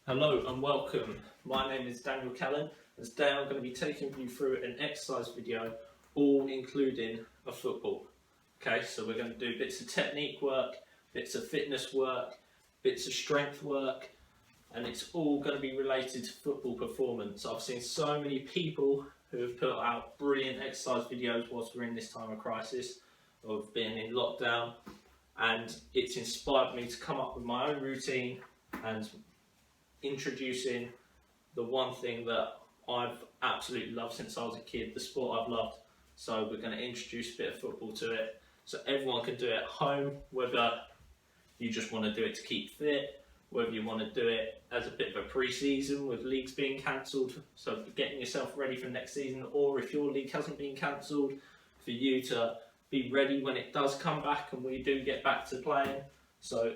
Hello and welcome. My name is Daniel Callan and today I'm going to be taking you through an exercise video, all including a football. Okay, so we're going to do bits of technique work, bits of fitness work, bits of strength work, and it's all going to be related to football performance. I've seen so many people who have put out brilliant exercise videos whilst we're in this time of crisis, of being in lockdown, and it's inspired me to come up with my own routine and introducing the one thing that I've absolutely loved since I was a kid, the sport I've loved. So we're going to introduce a bit of football to it so everyone can do it at home, whether you just want to do it to keep fit, whether you want to do it as a bit of a pre-season with leagues being cancelled, so getting yourself ready for next season, or if your league hasn't been cancelled, for you to be ready when it does come back and we do get back to playing. So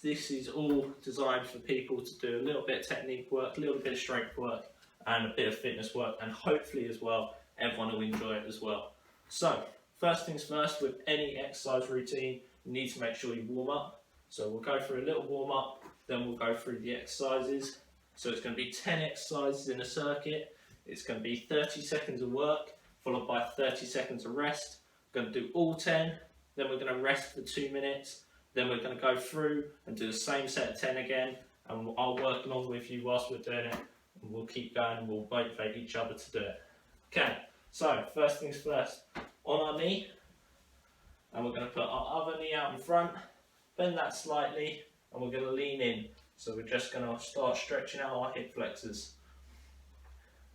this is all designed for people to do a little bit of technique work, a little bit of strength work, and a bit of fitness work, and hopefully as well, everyone will enjoy it as well. So, first things first, with any exercise routine, you need to make sure you warm up. So we'll go through a little warm up, then we'll go through the exercises. So it's going to be 10 exercises in a circuit. It's going to be 30 seconds of work, followed by 30 seconds of rest. We're going to do all 10, then we're going to rest for 2 minutes. Then we're going to go through and do the same set of 10 again, and I'll work along with you whilst we're doing it, and we'll keep going and we'll motivate each other to do it. Okay, so first things first, on our knee, and we're going to put our other knee out in front, bend that slightly, and we're going to lean in. So we're just going to start stretching out our hip flexors.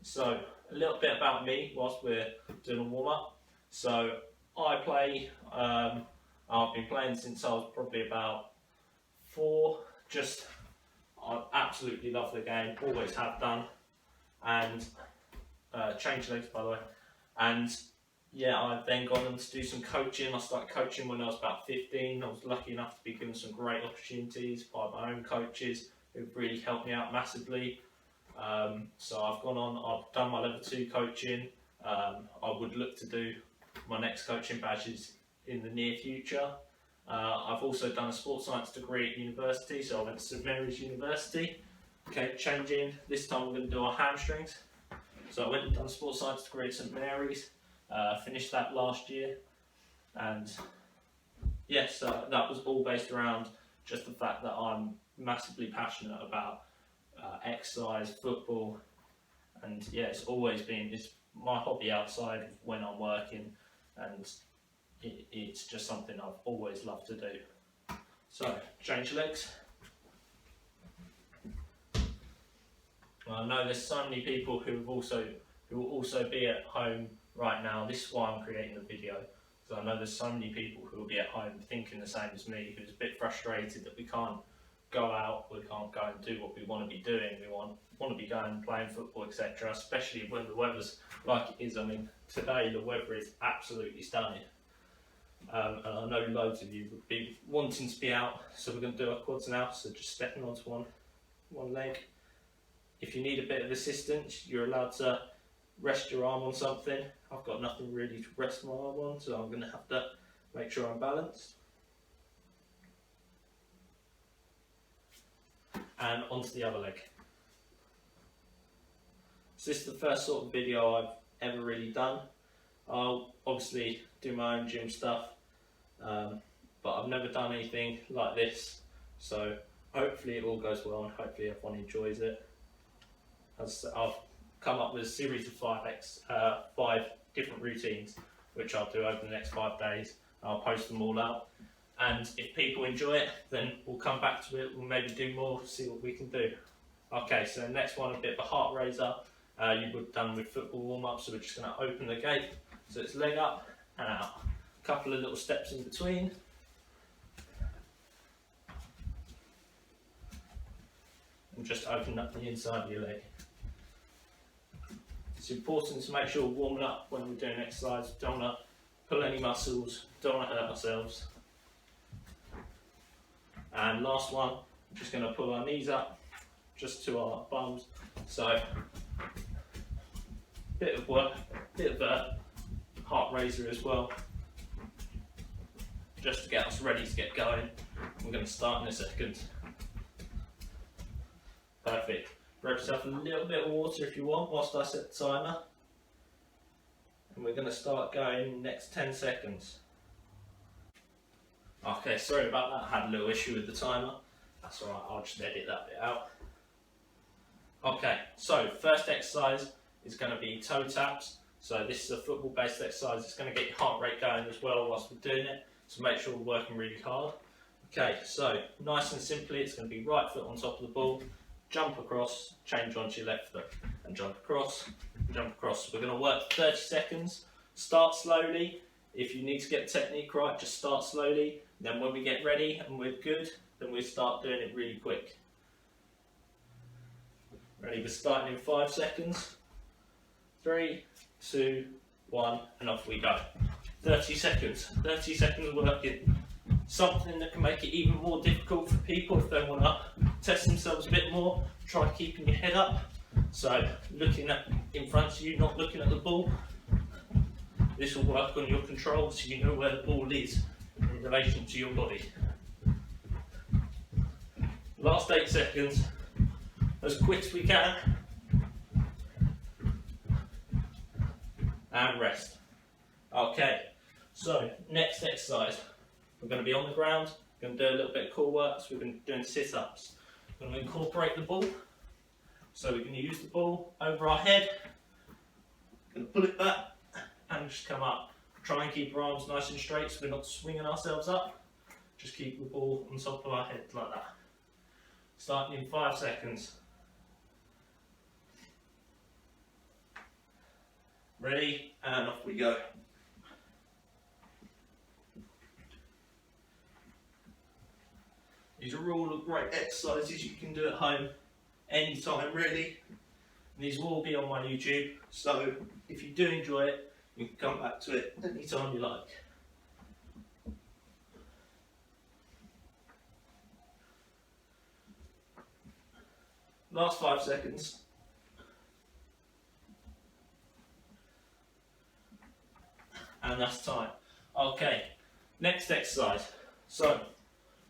So a little bit about me whilst we're doing a warm up. So I play, I've been playing since I was probably about 4. I absolutely love the game, always have done, and change legs by the way. And yeah, I've then gone on to do some coaching. I started coaching when I was about 15. I was lucky enough to be given some great opportunities by my own coaches who've really helped me out massively. So I've gone on, I've done my level 2 coaching. I would look to do my next coaching badges in the near future. I've also done a sports science degree at university, so I went to St Mary's University. Okay, changing, this time we're going to do our hamstrings. So I went and done a sports science degree at St Mary's, finished that last year, and yes, that was all based around just the fact that I'm massively passionate about exercise, football, and yeah, it's my hobby outside of when I'm working, and it's just something I've always loved to do. So, change legs. Well, I know there's so many people who will also be at home right now. This is why I'm creating the video, because I know there's so many people who will be at home thinking the same as me, who's a bit frustrated that we can't go out, we can't go and do what we want to be doing. We want to be going and playing football, etc. Especially when the weather's like it is. I mean, today the weather is absolutely stunning. And I know loads of you would be wanting to be out, so we're going to do our quads now, so just stepping onto one leg. If you need a bit of assistance, you're allowed to rest your arm on something. I've got nothing really to rest my arm on, so I'm going to have to make sure I'm balanced. And onto the other leg. So this is the first sort of video I've ever really done. I'll obviously do my own gym stuff, but I've never done anything like this, so hopefully it all goes well and hopefully everyone enjoys it. As I've come up with a series of 5 different routines which I'll do over the next 5 days. I'll post them all out, and if people enjoy it, then we'll come back to it, we'll maybe do more, see what we can do. Okay, so next one, a bit of a heart raiser. You would have done with football warm-up, so we're just going to open the gate. So it's leg up and out. A couple of little steps in between. And just open up the inside of your leg. It's important to make sure we're warming up when we're doing exercise. Don't want to pull any muscles, don't want to hurt ourselves. And last one, we're just going to pull our knees up just to our bums. So bit of a heart raiser as well, just to get us ready to get going. We're going to start in a second. Perfect. Grab yourself a little bit of water if you want whilst I set the timer. And we're going to start going in the next 10 seconds. Okay, sorry about that, I had a little issue with the timer. That's alright, I'll just edit that bit out. Okay, so first exercise is going to be toe taps. So this is a football based exercise. It's going to get your heart rate going as well whilst we're doing it. So make sure we're working really hard. Okay, so nice and simply, it's going to be right foot on top of the ball, jump across, change onto your left foot, and jump across, jump across. We're going to work 30 seconds. Start slowly. If you need to get the technique right, just start slowly. Then when we get ready and we're good, then we start doing it really quick. Ready, we're starting in 5 seconds. 3, 2, 1, and off we go. 30 seconds. 30 seconds working. Something that can make it even more difficult for people if they want to test themselves a bit more. Try keeping your head up. So looking at in front of you, not looking at the ball. This will work on your control so you know where the ball is in relation to your body. Last 8 seconds, as quick as we can, and rest. Okay, so next exercise, we're going to be on the ground, we're going to do a little bit of core work, so we're going to be doing sit-ups. We're going to incorporate the ball, so we're going to use the ball over our head, we're going to pull it back, and just come up. Try and keep our arms nice and straight so we're not swinging ourselves up. Just keep the ball on top of our head like that. Starting in 5 seconds. Ready, and off we go. These are all great exercises you can do at home anytime really. These will all be on my YouTube, so if you do enjoy it, you can come back to it anytime you like. Last 5 seconds. And that's time. Okay, next exercise. So,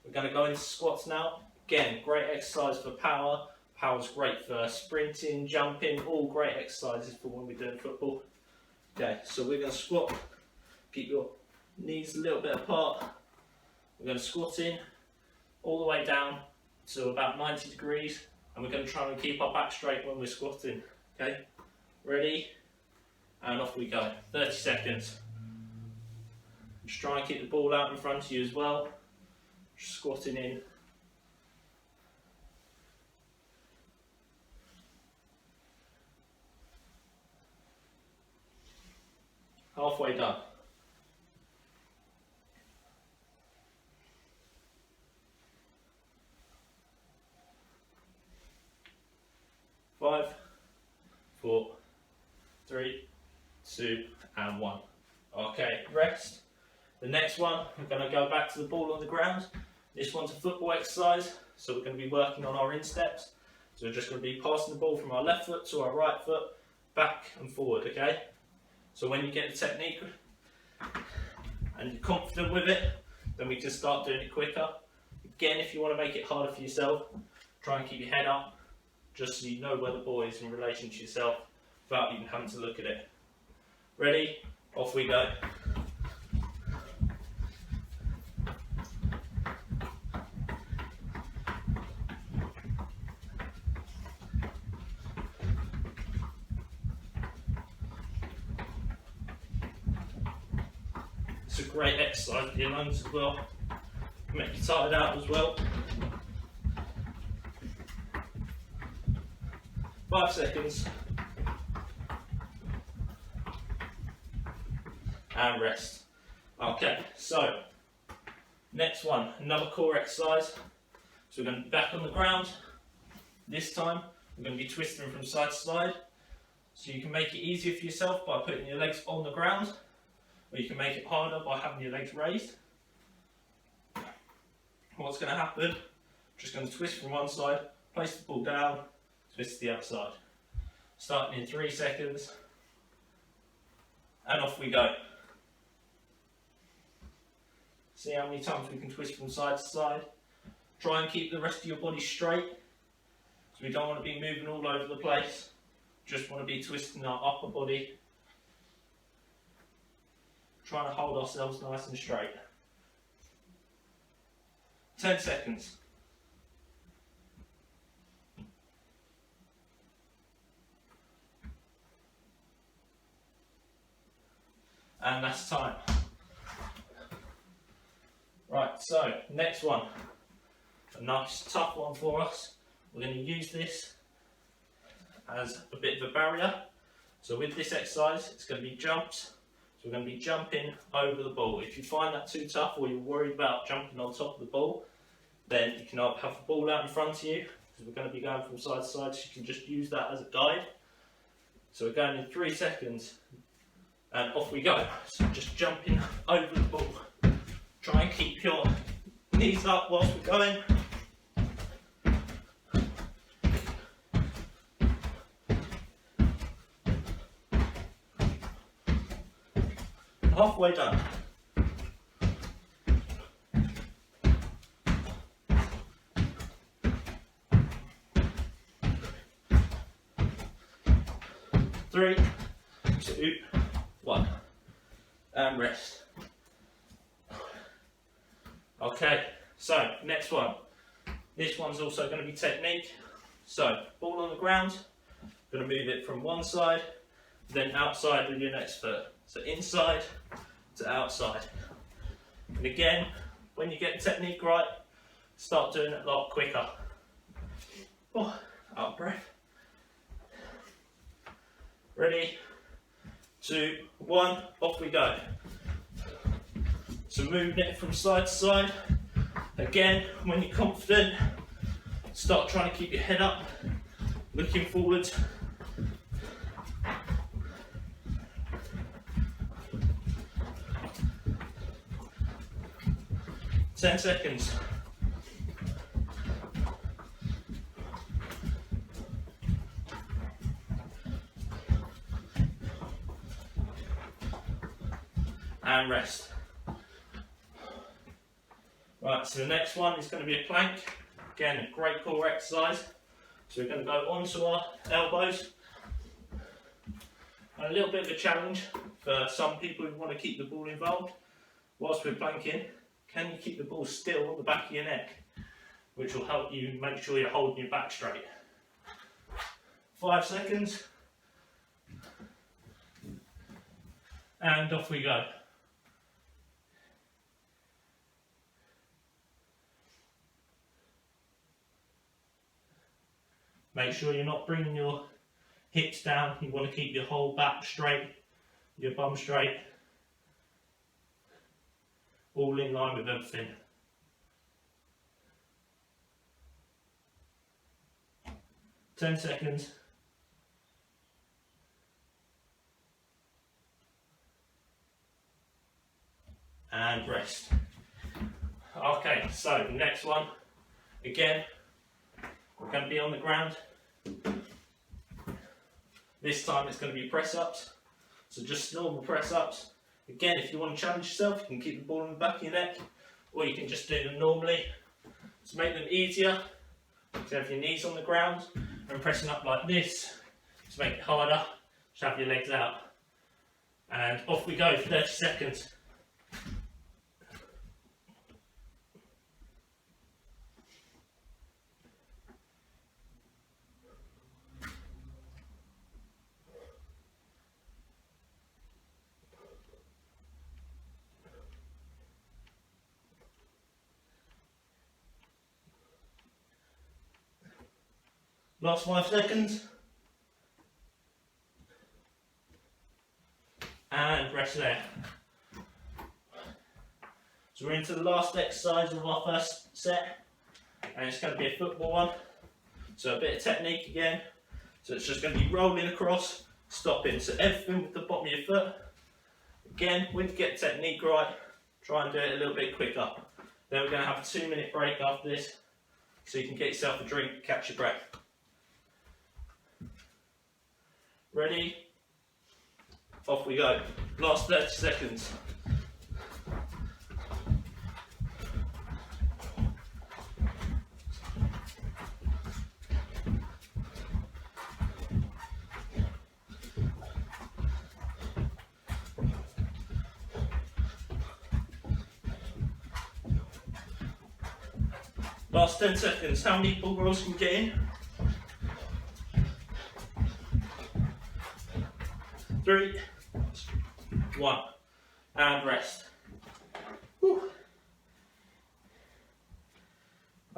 we're going to go into squats now. Again, great exercise for power. Power's great for sprinting, jumping, all great exercises for when we're doing football. Okay, so we're going to squat. Keep your knees a little bit apart. We're going to squat in all the way down to about 90 degrees. And we're going to try and keep our back straight when we're squatting. Okay, ready? And off we go. 30 seconds. Just try and keep the ball out in front of you as well. Just squatting in. Halfway done. 5, 4, 3, 2, and 1. Okay, rest. The next one, we're going to go back to the ball on the ground. This one's a football exercise, so we're going to be working on our insteps. So we're just going to be passing the ball from our left foot to our right foot, back and forward, okay? So when you get the technique and you're confident with it, then we can start doing it quicker. Again, if you want to make it harder for yourself, try and keep your head up, just so you know where the ball is in relation to yourself, without even having to look at it. Ready? Off we go. It's a great exercise for your lungs as well. Make you tired out as well. 5 seconds. And rest. Okay, so next one, another core exercise. So we're going to be back on the ground. This time we're going to be twisting from side to side. So you can make it easier for yourself by putting your legs on the ground, or you can make it harder by having your legs raised. What's going to happen? Just going to twist from one side, place the ball down, twist to the other side. Starting in 3 seconds, and off we go. See how many times we can twist from side to side. Try and keep the rest of your body straight. So we don't want to be moving all over the place, just want to be twisting our upper body, trying to hold ourselves nice and straight. 10 seconds. And that's time. Right, so next one. A nice tough one for us. We're going to use this as a bit of a barrier. So with this exercise, it's going to be jumps. So we're going to be jumping over the ball. If you find that too tough or you're worried about jumping on top of the ball, then you can have the ball out in front of you, because we're going to be going from side to side, so you can just use that as a guide. So we're going in 3 seconds, and off we go. So just jumping over the ball. Try and keep your knees up whilst we're going. Halfway done. Three, two, one, and rest. Okay, so next one. This one's also going to be technique. So, ball on the ground, going to move it from one side, then outside with your next foot. So inside to outside. And again, when you get the technique right, start doing it a lot quicker. Oh, out of breath. Ready, 2, 1, off we go. So moving it from side to side. Again, when you're confident, start trying to keep your head up, looking forward. Ten seconds. And rest. Right, so the next one is going to be a plank. Again, a great core exercise. So we're going to go onto our elbows. And a little bit of a challenge for some people who want to keep the ball involved. Whilst we're planking, can you keep the ball still on the back of your neck? Which will help you make sure you're holding your back straight. 5 seconds. And off we go. Make sure you're not bringing your hips down. You want to keep your whole back straight, your bum straight, all in line with everything. Ten seconds. And rest. Okay, so next one. Again, we're going to be on the ground. This time it's going to be press ups. So just normal press ups. Again, if you want to challenge yourself, you can keep the ball on the back of your neck, or you can just do them normally. To make them easier, so have your knees on the ground and pressing up like this. To make it harder, just have your legs out. And off we go for 30 seconds. Last 5 seconds. And rest there. So we're into the last exercise of our first set. And it's going to be a football one. So a bit of technique again. So it's just going to be rolling across, stopping. So everything with the bottom of your foot. Again, when you get the technique right, try and do it a little bit quicker. Then we're going to have a 2-minute break after this. So you can get yourself a drink, catch your breath. Ready? Off we go. Last 30 seconds. Last 10 seconds. How many ball rolls can you get in? 3, 1, and rest. Whew.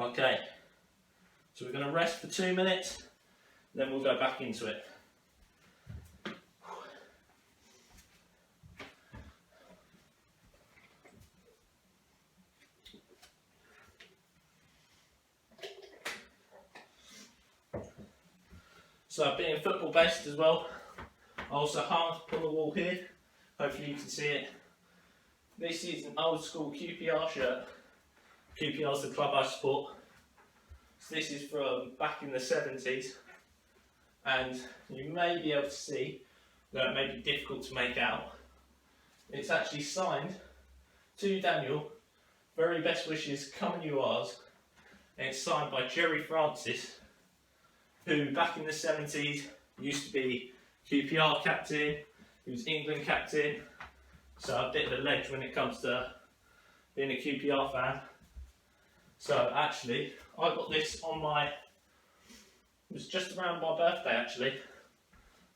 Okay, so we're going to rest for 2 minutes, then we'll go back into it. So being football based as well, I also hung up on the wall here, hopefully you can see it. This is an old school QPR shirt. QPR is the club I support. So this is from back in the 70s, and you may be able to see that it may be difficult to make out. It's actually signed to Daniel, very best wishes, come and yours, and it's signed by Jerry Francis, who back in the 70s used to be QPR captain, he was England captain, so a bit of a ledge when it comes to being a QPR fan. So actually, I got this on it was just around my birthday actually,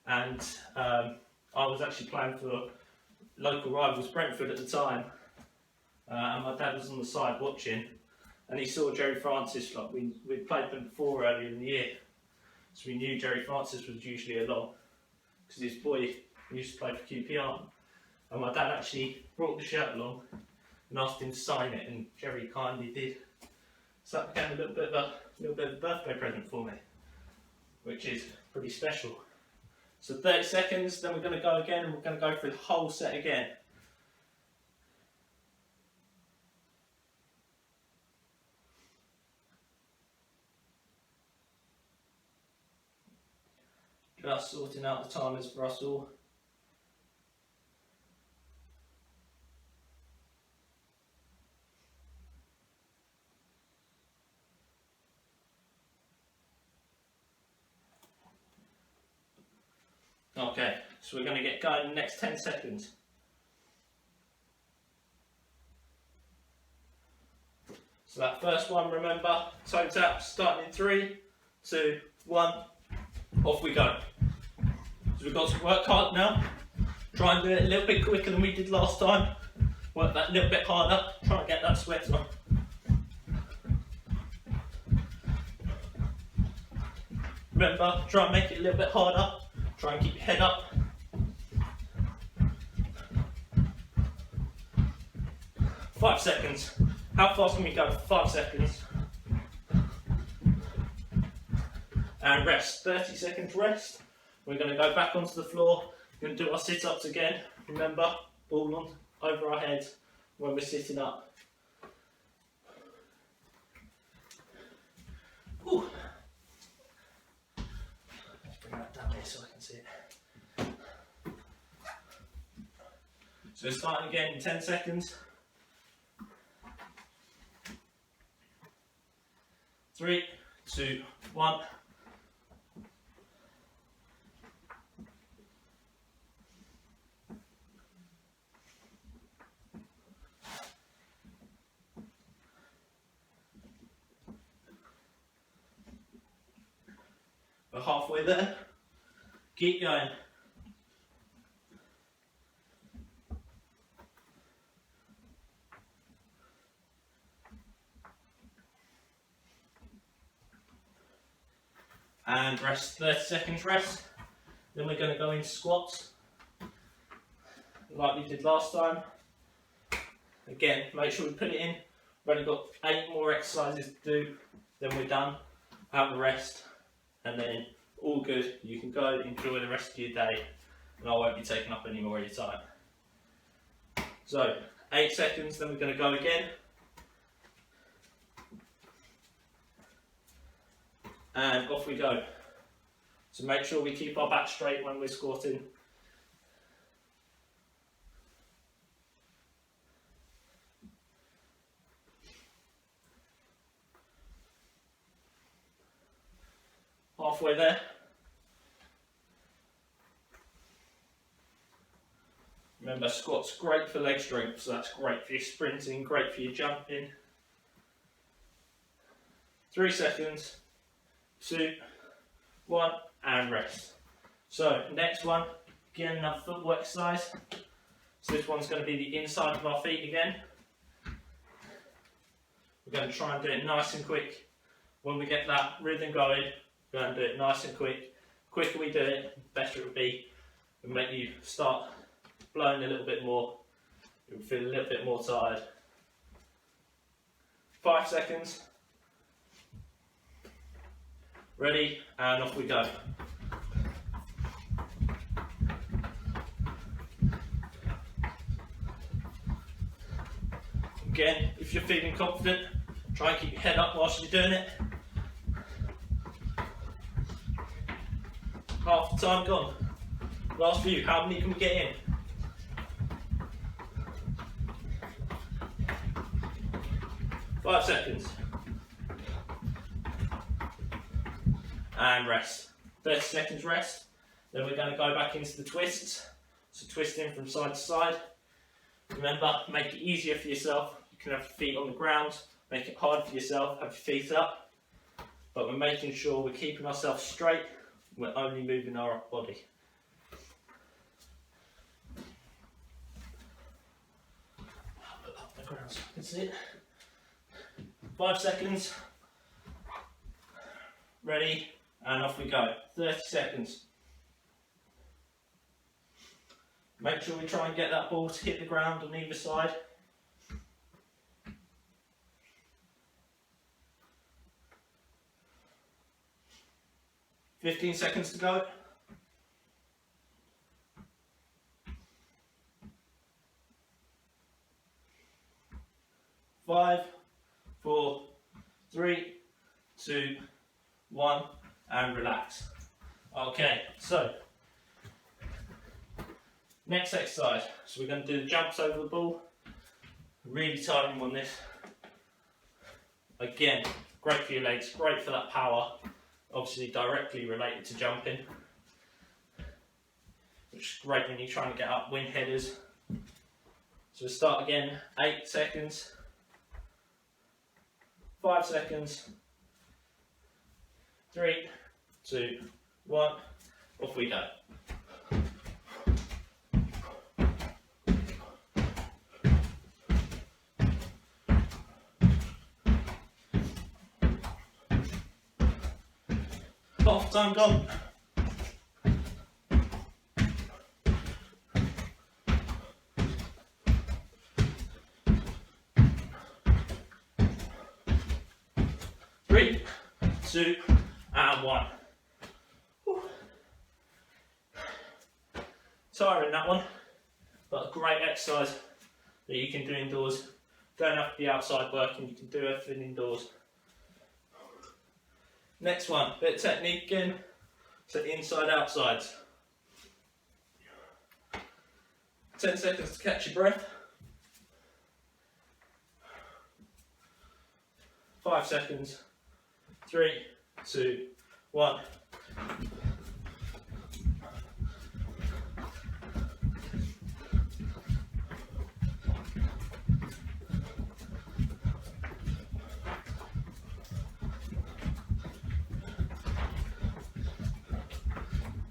and I was actually playing for local rivals Brentford at the time, and my dad was on the side watching, and he saw Jerry Francis, like we'd played them before earlier in the year, so we knew Jerry Francis was usually along, because his boy used to play for QPR, and my dad actually brought the shirt along and asked him to sign it, and Jerry kindly did. So that became a little bit of a birthday present for me, which is pretty special. So 30 seconds, then we're going to go again, and we're going to go through the whole set again. Just sorting out the timers for us all. Okay, so we're going to get going in the next 10 seconds. So that first one, remember, toe taps, starting in 3, 2, 1, off we go. So we've got to work hard now, try and do it a little bit quicker than we did last time, work that little bit harder, try and get that sweat on. Remember, try and make it a little bit harder. Try and keep your head up. Five seconds. How fast can we go? 5 seconds. And rest. 30 seconds rest. We're going to go back onto the floor. We're going to do our sit-ups again. Remember, ball on over our heads when we're sitting up. Whew. That down here so I can see it. So we're starting again in 10 seconds. 3, 2, 1. We're halfway there. Keep going. And rest, 30 seconds rest. Then we're going to go into squats, like we did last time. Again, make sure we put it in. We've only got 8 more exercises to do, then we're done. Have a rest, and then all good. You can go enjoy the rest of your day, and I won't be taking up any more of your time. So, 8 seconds, then we're going to go again. And off we go. So make sure we keep our back straight when we're squatting. Halfway there. Remember, squats great for leg strength, so that's great for your sprinting, great for your jumping. 3 seconds, 2, 1, and rest. So next one, again another football exercise. So this one's going to be the inside of our feet again. We're going to try and do it nice and quick. When we get that rhythm going, we're going to do it nice and quick. The quicker we do it, the better it will be. It'll make you start blowing a little bit more. You'll feel a little bit more tired. 5 seconds. Ready, and off we go. Again, if you're feeling confident, try and keep your head up whilst you're doing it. Half the time gone. Last few, how many can we get in? Five seconds. And rest. 30 seconds rest. Then we're going to go back into the twists. So twisting from side to side. Remember, make it easier for yourself. You can have your feet on the ground. Make it hard for yourself, have your feet up. But we're making sure we're keeping ourselves straight. We're only moving our upper body. Up the ground so I can see it. 5 seconds. Ready, and off we go. 30 seconds. Make sure we try and get that ball to hit the ground on either side. $15 seconds to go. 5, 4, 3, 2, 1, and relax. Okay, so next exercise. So we're going to do the jumps over the ball. Really timing on this. Again, great for your legs, great for that power. Obviously directly related to jumping, which is great when you're trying to get up wind headers. So we'll start again, 8 seconds, 5 seconds, 3, 2, 1, off we go. Half time gone. Three, 2, and 1. Whew. Tiring that one, but a great exercise that you can do indoors. Don't have to be outside working, you can do everything indoors. Next one, bit of technique again, so inside outsides. 10 seconds to catch your breath. 5 seconds, 3, 2, 1.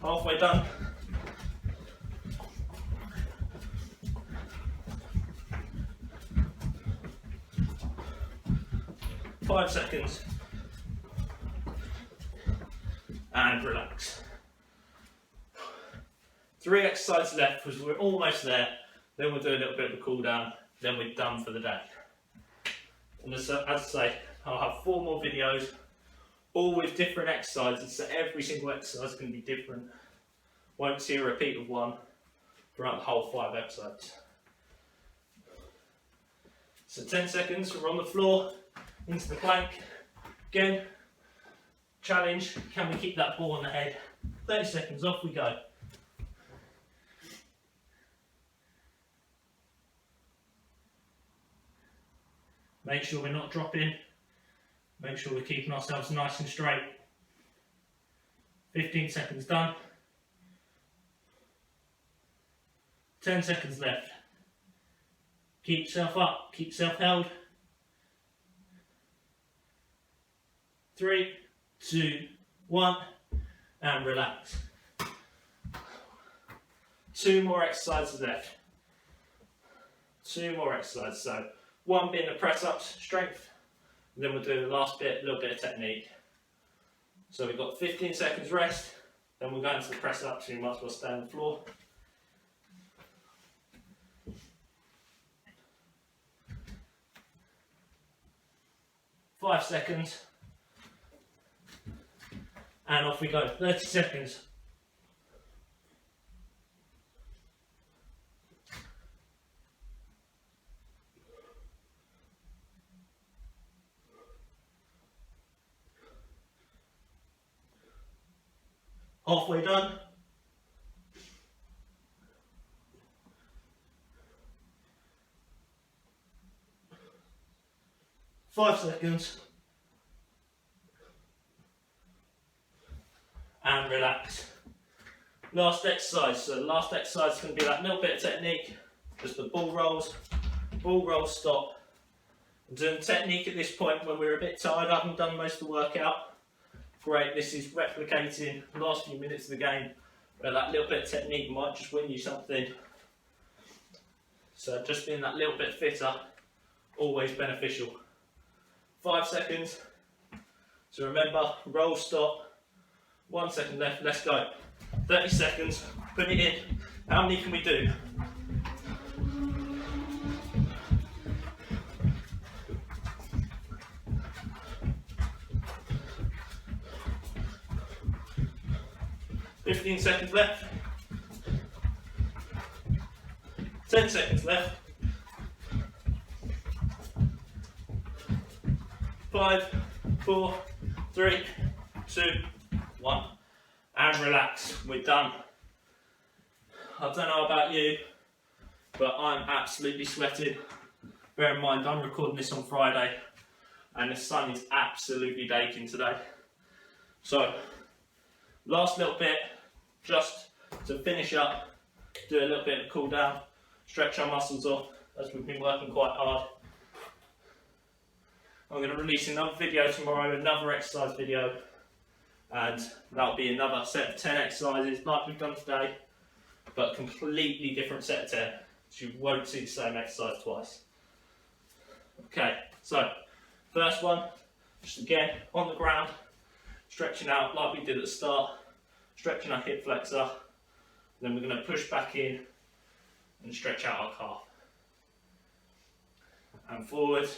Halfway done. Five seconds. And relax. 3 exercises left because we're almost there. Then we'll do a little bit of a cool down. Then we're done for the day. And as I say, I'll have 4 more videos, all with different exercises, so every single exercise is going to be different. Won't see a repeat of one throughout the whole 5 episodes. So 10 seconds, we're on the floor, into the plank. Again, challenge, can we keep that ball on the head? 30 seconds, off we go. Make sure we're not dropping. Make sure we're keeping ourselves nice and straight. 15 seconds done. 10 seconds left. Keep yourself up, keep yourself held. 3, 2, 1, and relax. 2 more exercises left. 2 more exercises. So 1 being the press ups, strength, and then we'll do the last bit, a little bit of technique. So we've got 15 seconds rest, then we'll go into the press ups, so you might as well stay on the floor. Five seconds, and off we go. 30 seconds. Halfway done. Five seconds. And relax. Last exercise. So the last exercise is going to be that little bit of technique. Just the ball rolls, stop. I'm doing technique at this point when we're a bit tired. I haven't done most of the workout. Great, this is replicating the last few minutes of the game, where that little bit of technique might just win you something. So just being that little bit fitter, always beneficial. 5 seconds. So remember, roll, stop. 1 second left, let's go. 30 seconds, put it in. How many can we do? $15 seconds left. 10 seconds left. 5, 4, 3, 2, 1. And relax. We're done. I don't know about you, but I'm absolutely sweating. Bear in mind, I'm recording this on Friday, and the sun is absolutely baking today. So, last little bit, just to finish up, do a little bit of cool down, stretch our muscles off as we've been working quite hard. I'm going to release another video tomorrow, another exercise video, and that'll be another set of 10 exercises like we've done today, but a completely different set of 10, so you won't see the same exercise twice. Okay, so first one, just again on the ground, stretching out like we did at the start, stretching our hip flexor, then we're going to push back in and stretch out our calf. And forward,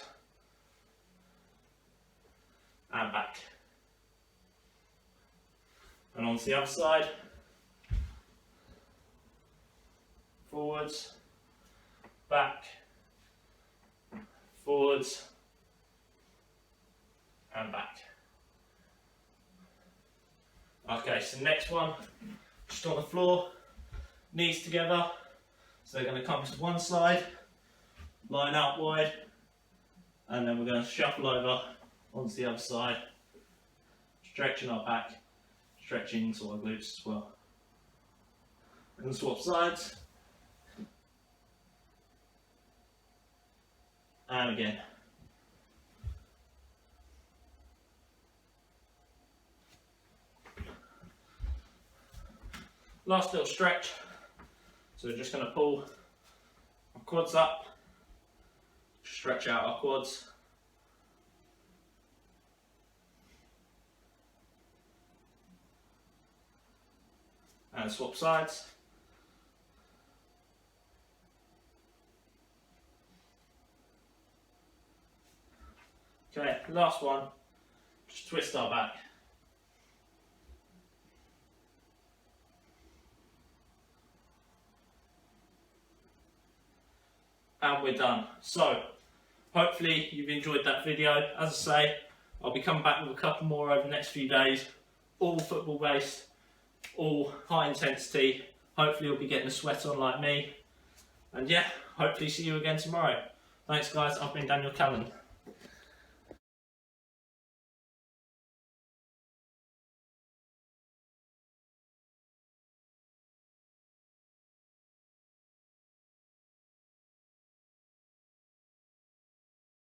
and back. And on to the other side, forwards, back, forwards, and back. Okay, so next one, just on the floor, knees together, so they're going to come to one side, line out wide, and then we're going to shuffle over onto the other side, stretching our back, stretching into our glutes as well. We're going to swap sides, and again. Last little stretch, so we're just going to pull our quads up, stretch out our quads, and swap sides. Okay, last one, just twist our back. And we're done. So, hopefully you've enjoyed that video. As I say, I'll be coming back with a couple more over the next few days, all football based, all high intensity. Hopefully you'll be getting a sweat on like me. And yeah, hopefully see you again tomorrow. Thanks guys, I've been Daniel Callan.